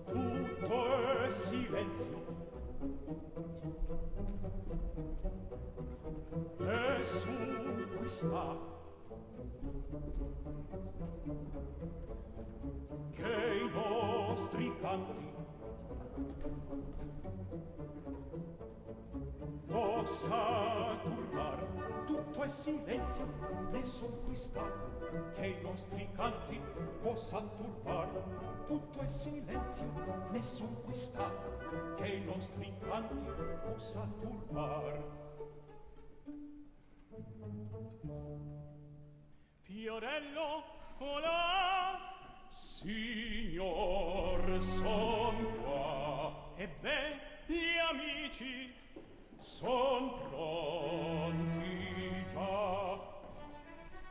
tutto è silenzio. Nessun qui sta, che i nostri canti possa turbar. Tutto è silenzio, nessun qui sta, che i nostri canti possa turbar. Tutto è silenzio, nessun qui sta, che i nostri canti possa turbar. Fiorello, olà! Signor, son qua. Ebbe, gli amici son pronti già.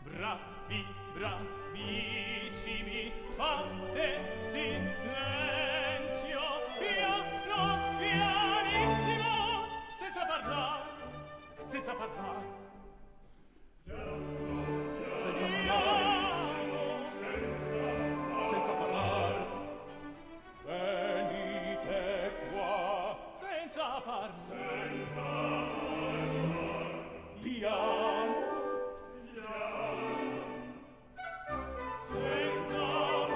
Bravi, bravissimi, fate silenzio, piano, pianissimo, senza parlar, senza parlar. Senza parlar, senza parlar. Venite qua. Senza parlar. Senza parlar. Piano. Senza parlar.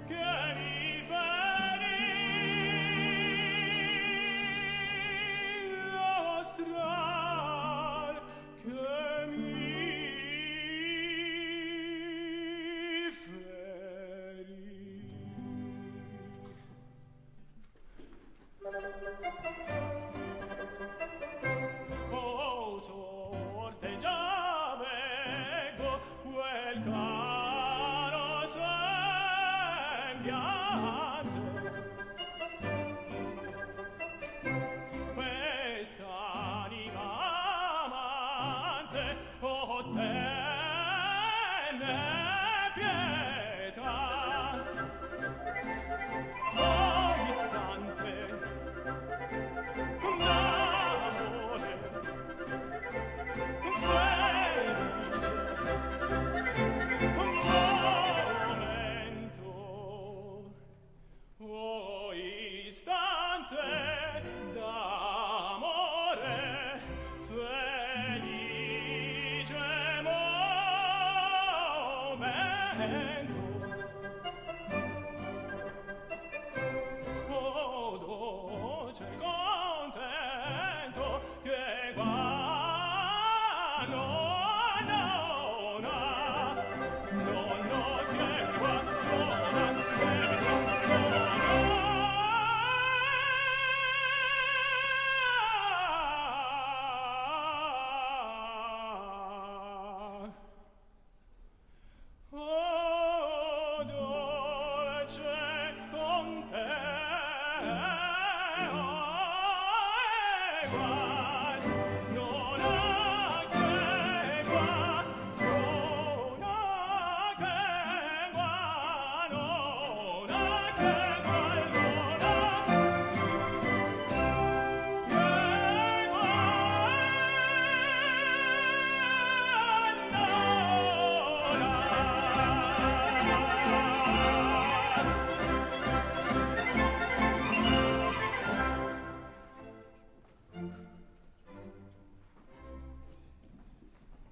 Che mi fa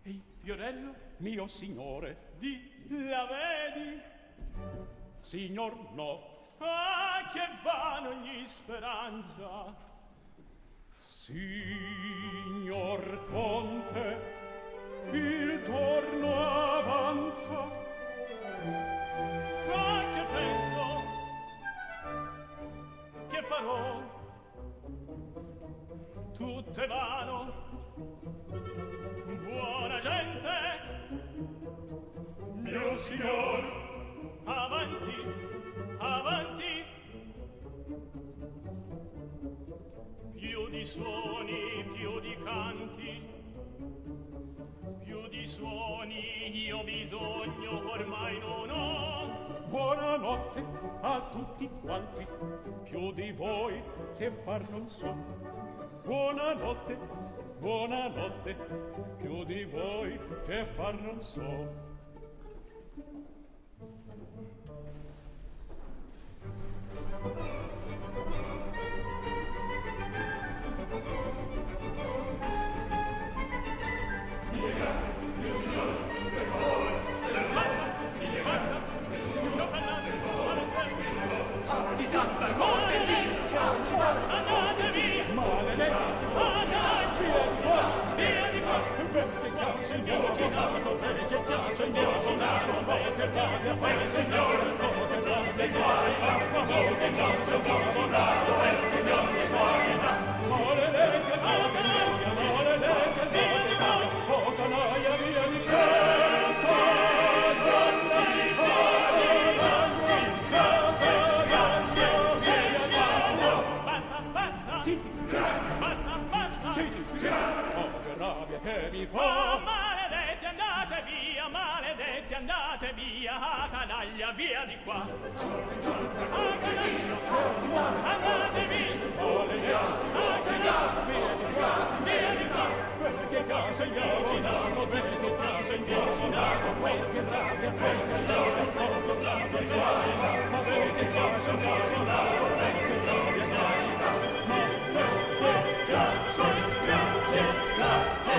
E Fiorello? Mio signore. La vedi? Signor, no. Ah, che vana ogni speranza. Signor Conte, il giorno avanza. Ah, che penso? Che farò? Tutto è vano. Buona gente, Mio signor. avanti, avanti. Più di suoni, più di canti, più di suoni io bisogno ormai non ho. Buonanotte a tutti quanti, più di voi che far non so. Buonanotte, buonanotte, più di voi che far non so. Mille grazie, mio signore, per favore, Basta, non parlate, ma non serve. di tanta cortesia. Andate via, Maledetti, andate via di qua. perché piace il mio giocato, perché piace il mio giocato, perché piace il mio signore, perché piace il mio giocato, perché piace il mio giocato, perché piace il mio giocato. Maledetti, maledetti, maledetti, oh canaia via di pensa, donna di pace, basta, via di anno. Basta, Zitti, basta. zitti, zitti, oh che rabbia che mi Oh, fa. maledetti, andate via, ah, canaglia, via di qua. Ah, canaglia, andate via, via di qua. Perché casa il mio ginato, perché casa il mio ginato, queste frasi, queste frasi, queste frasi, sapete casa il mio ginato, queste frasi, grazie, grazie, grazie,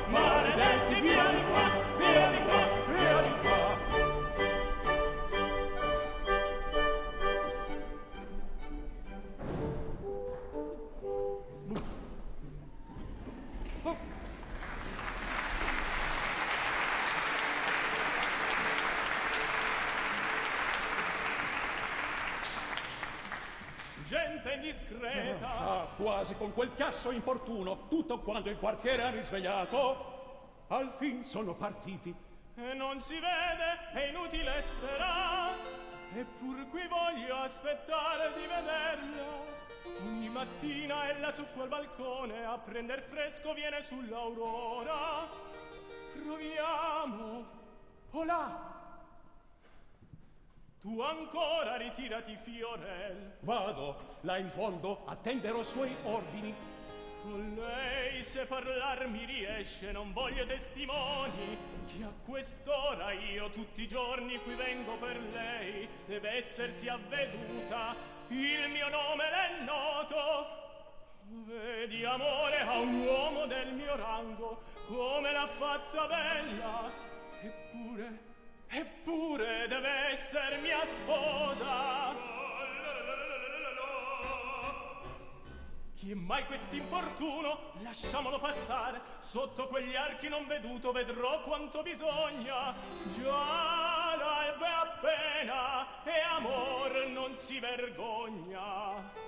Maledetti, via di qua, via di qua. via di qua. Gente indiscreta. Ah, quasi con quel chiasso importuno, tutto quando il quartiere ha risvegliato, al fin sono partiti. E non si vede, è inutile sperare. Eppur qui voglio aspettare di vederla. Ogni mattina ella su quel balcone a prender fresco viene sull'aurora. Proviamo. Oh là! Tu ancora ritirati, Fiorel. Vado, là in fondo, attenderò suoi ordini. Con lei se parlar mi riesce, non voglio testimoni, che a quest'ora io tutti i giorni qui vengo per lei, deve essersi avveduta, il mio nome le è noto. Vedi, amore, a un uomo del mio rango, come l'ha fatta bella, eppure deve esser mia sposa. Chi è mai quest'importuno? Lasciamolo passare. Sotto quegli archi non veduto vedrò quanto bisogna. Già l'alba è appena e amor non si vergogna.